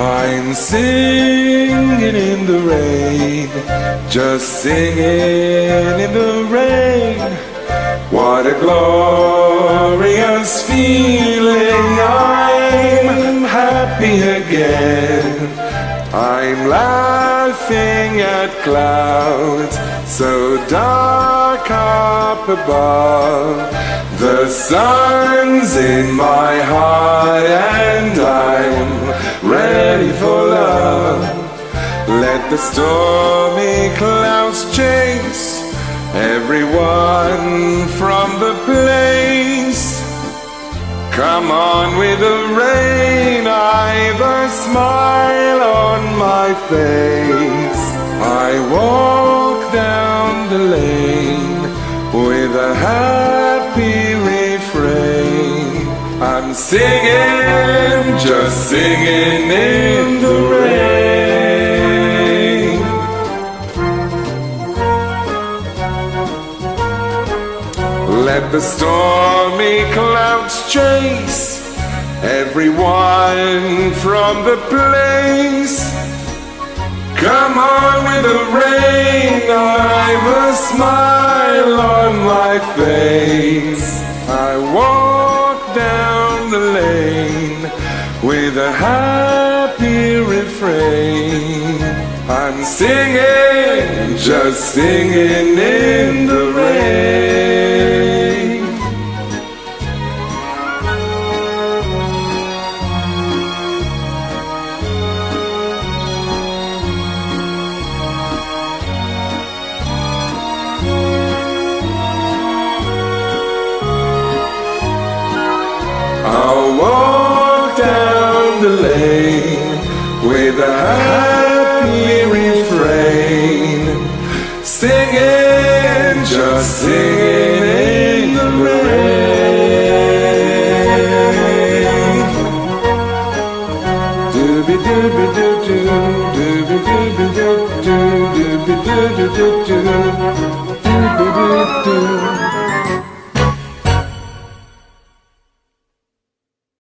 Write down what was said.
I'm singing in the rain, just singing in the rain. What a glorious feeling, I'm happy again. I'm laughing at clouds so dark up above. The sun's in my heart and I'm ready for love. Let the stormy clouds chase everyone from the place. Come on with the rain, I've a smile on my face. I walk down the lane with a happy refrain. I'm singing, just singing in the rain. Let the stormy clouds chase everyone from the place. Come on with the rain, I've a smile on my face. I walk down the lane with a happy refrain. I'm singing, just singing in the rain. I'll walk down the lane with a happy refrain, singing, just singing in the rain. Dooby dooby doo doo, dooby dooby doo doo, dooby dooby doo doo, dooby doo doo.